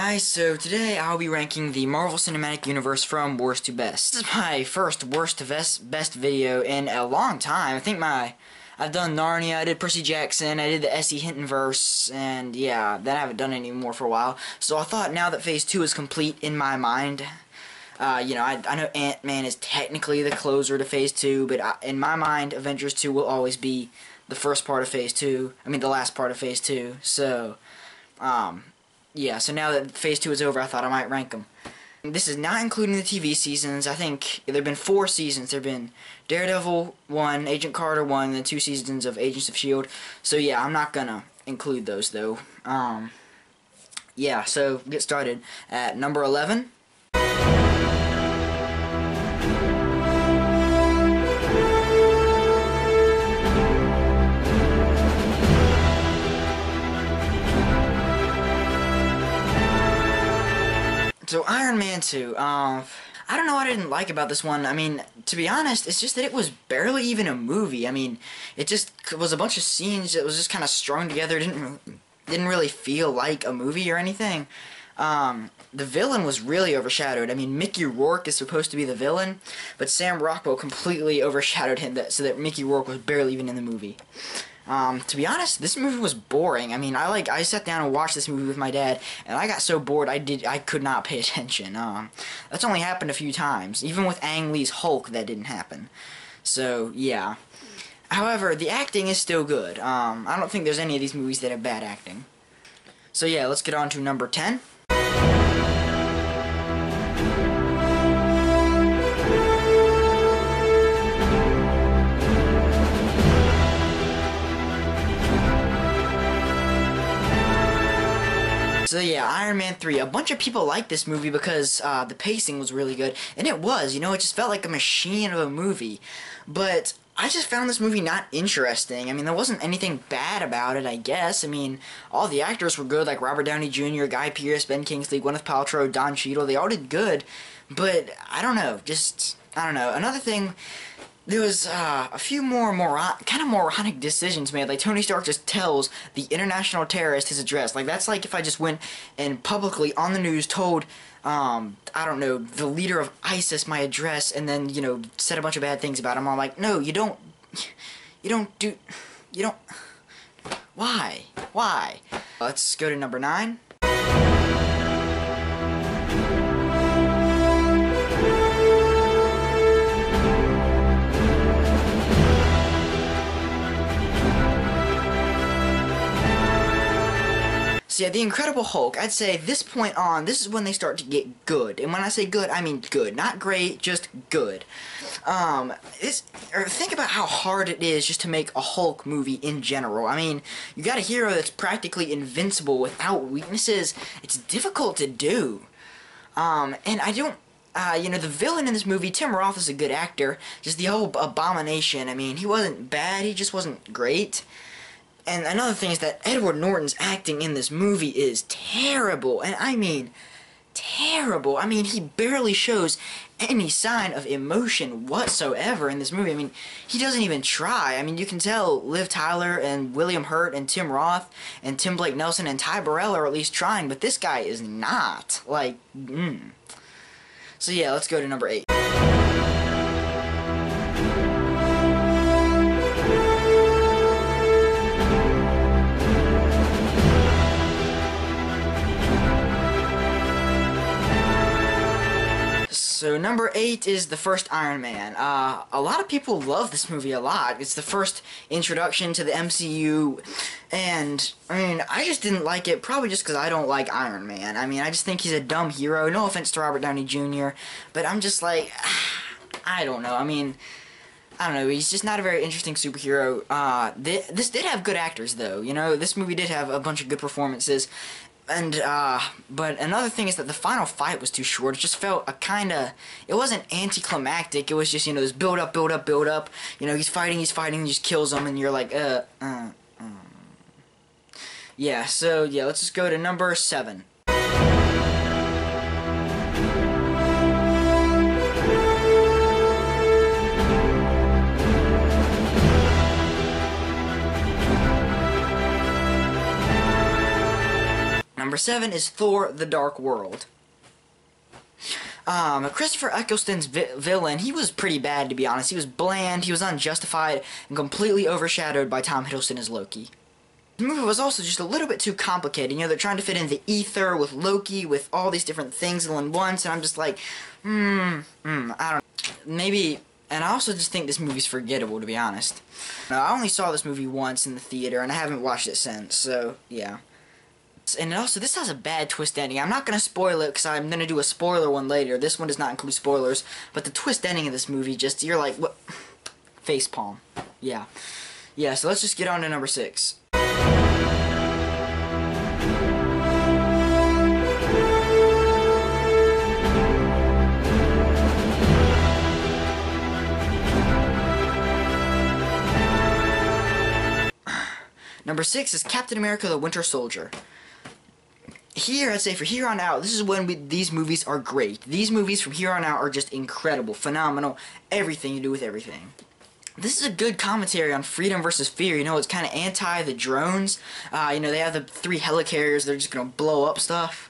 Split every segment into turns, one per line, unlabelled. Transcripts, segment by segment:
guys, so today I'll be ranking the Marvel Cinematic Universe from worst to best. This is my first worst to best video in a long time. I think I've done Narnia, I did Percy Jackson, I did the S.E. Hinton-verse, and yeah, then I haven't done any more for a while. So I thought now that Phase 2 is complete in my mind, I know Ant-Man is technically the closer to Phase 2, but in my mind, Avengers 2 will always be the first part of Phase 2. I mean, the last part of Phase 2. So, yeah, so now that Phase 2 is over, I thought I might rank them. This is not including the TV seasons. I think there have been 4 seasons. There have been Daredevil 1, Agent Carter 1, and then 2 seasons of Agents of S.H.I.E.L.D. So yeah, I'm not gonna include those though. Yeah, so get started at number 11. So, Iron Man 2, I don't know what I didn't like about this one. I mean, to be honest, it's just that it was barely even a movie. I mean, it just was a bunch of scenes that was just kind of strung together. It didn't really feel like a movie or anything. The villain was really overshadowed. I mean, Mickey Rourke is supposed to be the villain, but Sam Rockwell completely overshadowed him so that Mickey Rourke was barely even in the movie. To be honest, this movie was boring. I mean, I sat down and watched this movie with my dad, and I got so bored I could not pay attention. That's only happened a few times. Even with Ang Lee's Hulk, that didn't happen. So, yeah. However, the acting is still good. I don't think there's any of these movies that have bad acting. So yeah, let's get on to number 10. So yeah, Iron Man 3. A bunch of people liked this movie because the pacing was really good. And it was, it just felt like a machine of a movie. But I just found this movie not interesting. I mean, there wasn't anything bad about it, I guess. I mean, all the actors were good, like Robert Downey Jr., Guy Pearce, Ben Kingsley, Gwyneth Paltrow, Don Cheadle. They all did good. But, I don't know, I don't know. Another thing, there was a few more kind of moronic decisions made. Like, Tony Stark just tells the international terrorist his address. Like, that's like if I just went and publicly on the news told, I don't know, the leader of ISIS my address and then, said a bunch of bad things about him. I'm like, no, you don't, why? Let's go to number 9. So yeah, The Incredible Hulk, I'd say this point on, this is when they start to get good. And when I say good, I mean good. Not great, just good. Think about how hard it is just to make a Hulk movie in general. I mean, you got a hero that's practically invincible without weaknesses. It's difficult to do. And I don't... the villain in this movie, Tim Roth is a good actor. Just the whole Abomination, I mean, he wasn't bad, he just wasn't great. And another thing is that Edward Norton's acting in this movie is terrible. And I mean, terrible. I mean, he barely shows any sign of emotion whatsoever in this movie. I mean, he doesn't even try. I mean, you can tell Liv Tyler and William Hurt and Tim Roth and Tim Blake Nelson and Ty Burrell are at least trying, but this guy is not. Like, So yeah, let's go to number 8. So number 8 is the first Iron Man. A lot of people love this movie a lot. It's the first introduction to the MCU, and I mean, I just didn't like it, probably just because I don't like Iron Man. I mean, I just think he's a dumb hero. No offense to Robert Downey Jr., but I'm just like, I don't know. I mean, I don't know, he's just not a very interesting superhero. This did have good actors, though. This movie did have a bunch of good performances. And, but another thing is that the final fight was too short. It just felt it wasn't anticlimactic. It was just, this build up. He's fighting, he just kills him, and you're like, Yeah, so, yeah, let's just go to number 7. Number 7 is Thor: The Dark World. Christopher Eccleston's villain, he was pretty bad, to be honest. He was bland, he was unjustified, and completely overshadowed by Tom Hiddleston as Loki. The movie was also just a little bit too complicated. You know, they're trying to fit in the ether with Loki, with all these different things all in once, and I'm just like, I don't know. Maybe, and I also just think this movie's forgettable, to be honest. I only saw this movie once in the theater, and I haven't watched it since, so, yeah. And also, this has a bad twist ending. I'm not going to spoil it, because I'm going to do a spoiler one later. This one does not include spoilers, but the twist ending of this movie, just, you're like, what? Facepalm. Yeah. Yeah, so let's just get on to number 6. Number 6 is Captain America: The Winter Soldier. Here, I'd say for here on out, this is when these movies are great. These movies from here on out are just incredible, phenomenal, everything to do with everything. This is a good commentary on freedom versus fear. You know, it's kind of anti the drones. You know, they have the 3 helicarriers. They're just going to blow up stuff.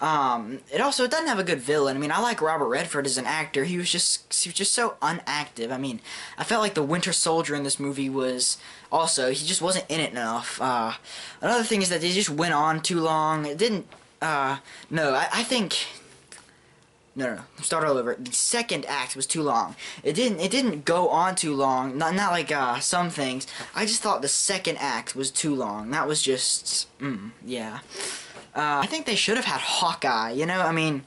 It doesn't have a good villain. I mean, I like Robert Redford as an actor. He was just so unactive. I mean, I felt like the Winter Soldier in this movie was also, he just wasn't in it enough. Another thing is that they just went on too long. It didn't, I think, no, start all over. The second act was too long. It didn't go on too long. Not like, some things. I just thought the second act was too long. That was just, yeah. I think they should have had Hawkeye, you know, I mean,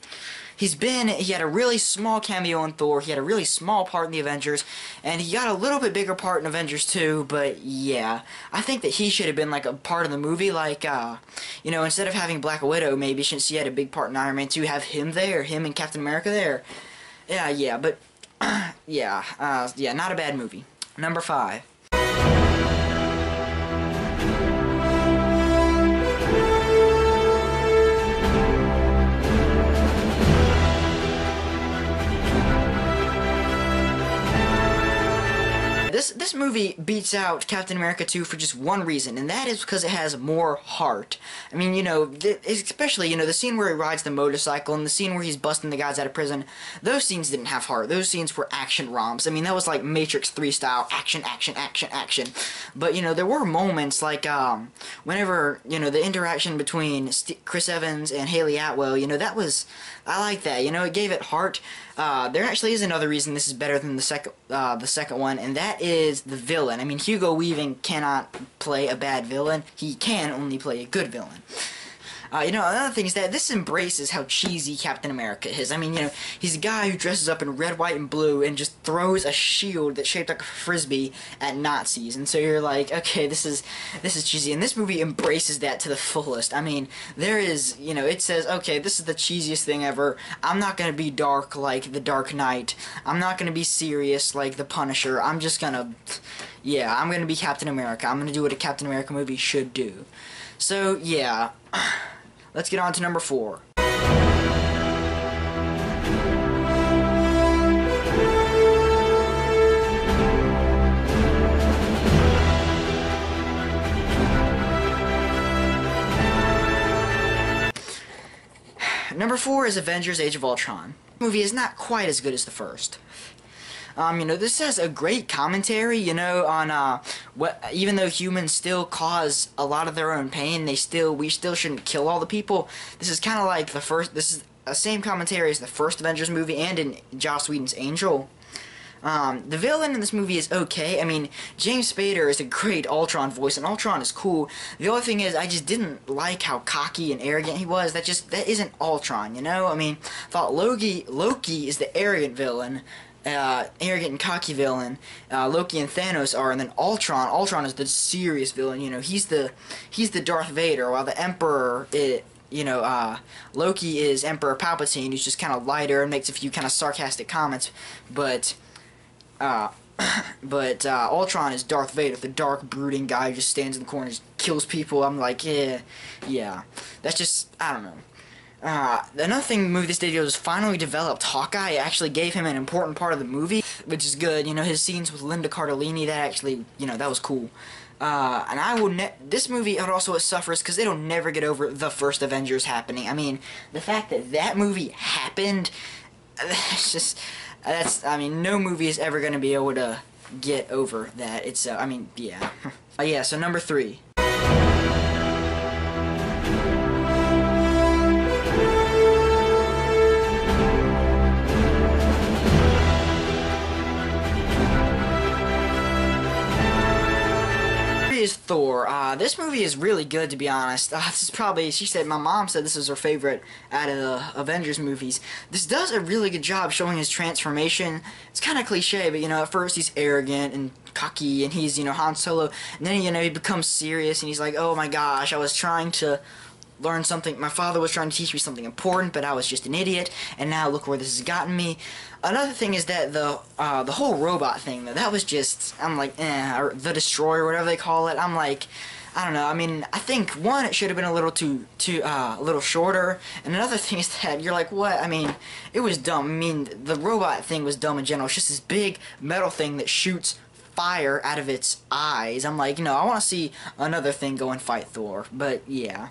he had a really small cameo in Thor, he had a really small part in the Avengers, and he got a little bit bigger part in Avengers 2, but yeah, I think that he should have been, like, a part of the movie, like, you know, instead of having Black Widow, maybe, since he had a big part in Iron Man 2, have him there, him and Captain America there. Yeah, but, yeah, not a bad movie. Number 5. This movie beats out Captain America 2 for just one reason, and that is because it has more heart. I mean, you know, especially, you know, the scene where he rides the motorcycle and the scene where he's busting the guys out of prison, those scenes didn't have heart. Those scenes were action romps. I mean, that was like Matrix 3 style, action. But, you know, there were moments like, whenever, you know, the interaction between Chris Evans and Haley Atwell, you know, I like that. You know, it gave it heart. There actually is another reason this is better than the second one, and that is the villain. I mean, Hugo Weaving cannot play a bad villain. He can only play a good villain. You know, another thing is that this embraces how cheesy Captain America is. I mean, you know, he's a guy who dresses up in red, white, and blue and just throws a shield that's shaped like a frisbee at Nazis. And so you're like, okay, this is cheesy. And this movie embraces that to the fullest. I mean, there is, you know, it says, okay, this is the cheesiest thing ever. I'm not gonna be dark like The Dark Knight. I'm not gonna be serious like The Punisher. I'm just gonna, yeah, I'm gonna be Captain America. I'm gonna do what a Captain America movie should do. So, yeah. Let's get on to number 4. Number 4 is Avengers: Age of Ultron. The movie is not quite as good as the first. You know, this has a great commentary, you know, on, even though humans still cause a lot of their own pain, we still shouldn't kill all the people. This is kind of like this is the same commentary as the first Avengers movie and in Joss Whedon's Angel. The villain in this movie is okay. I mean, James Spader is a great Ultron voice, and Ultron is cool. The only thing is, I just didn't like how cocky and arrogant he was. That isn't Ultron, you know? I mean, I thought Loki is the arrogant villain, arrogant and cocky villain. Loki and Thanos are, and then Ultron is the serious villain. You know, he's the Darth Vader, while the Emperor, Loki is Emperor Palpatine, who's just kind of lighter and makes a few kind of sarcastic comments, but Ultron is Darth Vader, the dark, brooding guy who just stands in the corner and just kills people. I'm like, yeah, that's just, I don't know. Another thing the movie this did was finally developed Hawkeye. It actually gave him an important part of the movie, which is good. You know, his scenes with Linda Cardellini, that actually, you know, that was cool. And I will this movie also suffers because it'll never get over the first Avengers happening. I mean, the fact that that movie happened, it's just, I mean, no movie is ever going to be able to get over that. It's, I mean, yeah. Yeah, so number 3. Is Thor. This movie is really good, to be honest. This is probably, my mom said this was her favorite out of the Avengers movies. This does a really good job showing his transformation. It's kind of cliche, but, you know, at first he's arrogant and cocky, and he's, you know, Han Solo, and then, you know, he becomes serious, and he's like, oh my gosh, I was trying to learn something. My father was trying to teach me something important, but I was just an idiot, and now look where this has gotten me. Another thing is that the whole robot thing, though, that was just, I'm like, or the Destroyer, whatever they call it. I'm like, I don't know. I mean, I think one, it should have been a little a little shorter, and another thing is that you're like, what? I mean, it was dumb. I mean, the robot thing was dumb in general. It's just this big metal thing that shoots fire out of its eyes. I'm like, no, I want to see another thing go and fight Thor. But yeah.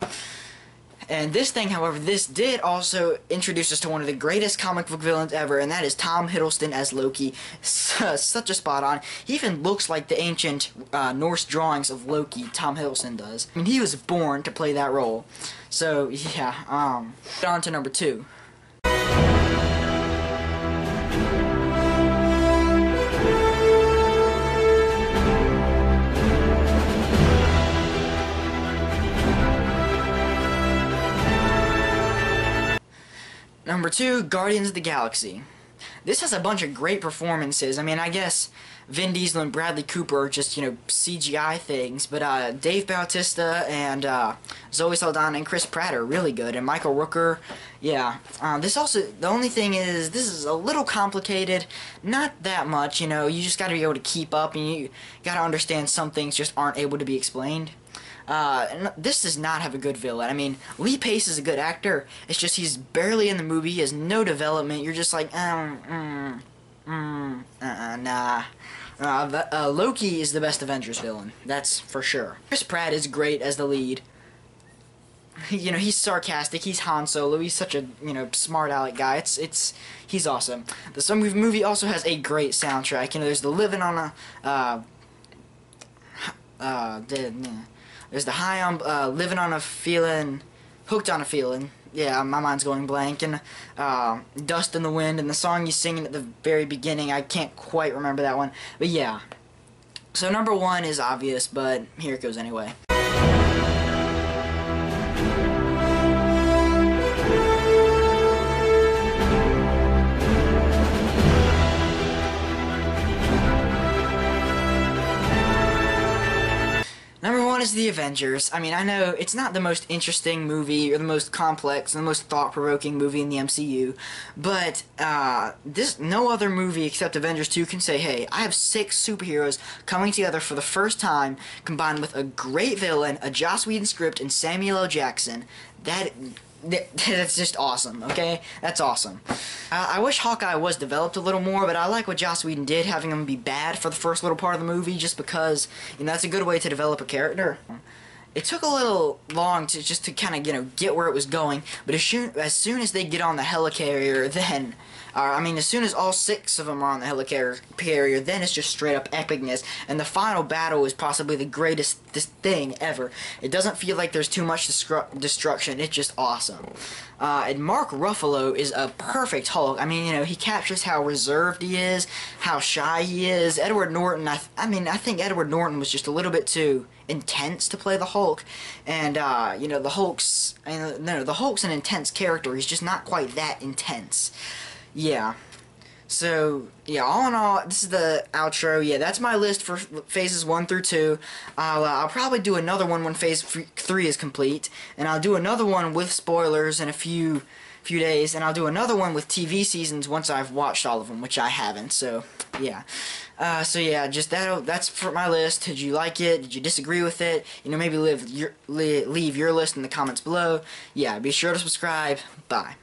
And this thing, however, this did also introduce us to one of the greatest comic book villains ever, and that is Tom Hiddleston as Loki. Such a spot on. He even looks like the ancient Norse drawings of Loki, Tom Hiddleston does. I mean, he was born to play that role. So, yeah, on to number 2. Number 2, Guardians of the Galaxy. This has a bunch of great performances. I mean, I guess Vin Diesel and Bradley Cooper are just, you know, CGI things, but Dave Bautista and Zoe Saldana and Chris Pratt are really good, and Michael Rooker, yeah. This also, the only thing is, this is a little complicated, not that much, you know, you just gotta be able to keep up, and you gotta understand some things just aren't able to be explained. And this does not have a good villain. I mean, Lee Pace is a good actor. It's just he's barely in the movie. He has no development. You're just like, nah. Loki is the best Avengers villain. That's for sure. Chris Pratt is great as the lead. You know, he's sarcastic. He's Han Solo. He's such a, you know, smart aleck guy. He's awesome. The movie also has a great soundtrack. You know, there's the Living on there's the High on, Living on a Feeling, Hooked on a Feeling. Yeah, my mind's going blank. And Dust in the Wind, and the song he's singing at the very beginning, I can't quite remember that one. But yeah. So number 1 is obvious, but here it goes anyway. Is the Avengers. I mean, I know it's not the most interesting movie or the most complex and the most thought-provoking movie in the MCU, but no other movie except Avengers 2 can say, hey, I have 6 superheroes coming together for the first time, combined with a great villain, a Joss Whedon script, and Samuel L. Jackson. That's just awesome, okay? That's awesome. I wish Hawkeye was developed a little more, but I like what Joss Whedon did, having him be bad for the first little part of the movie, just because, you know, that's a good way to develop a character. It took a little long to kind of, you know, get where it was going, but as soon as they get on the helicarrier, then... I mean, as soon as all 6 of them are on the helicarrier, then it's just straight up epicness, and the final battle is possibly the greatest thing ever. It doesn't feel like there's too much destruction, it's just awesome. And Mark Ruffalo is a perfect Hulk. I mean, you know, he captures how reserved he is, how shy he is. Edward Norton, I think Edward Norton was just a little bit too intense to play the Hulk, and you know, the Hulk's an intense character. He's just not quite that intense. Yeah. So, yeah, all in all, this is the outro. Yeah, that's my list for phases 1 through 2. I'll probably do another one when phase 3 is complete, and I'll do another one with spoilers in a few days, and I'll do another one with TV seasons once I've watched all of them, which I haven't. So, yeah. So yeah, just that's for my list. Did you like it? Did you disagree with it? You know, maybe leave your list in the comments below. Yeah, be sure to subscribe. Bye.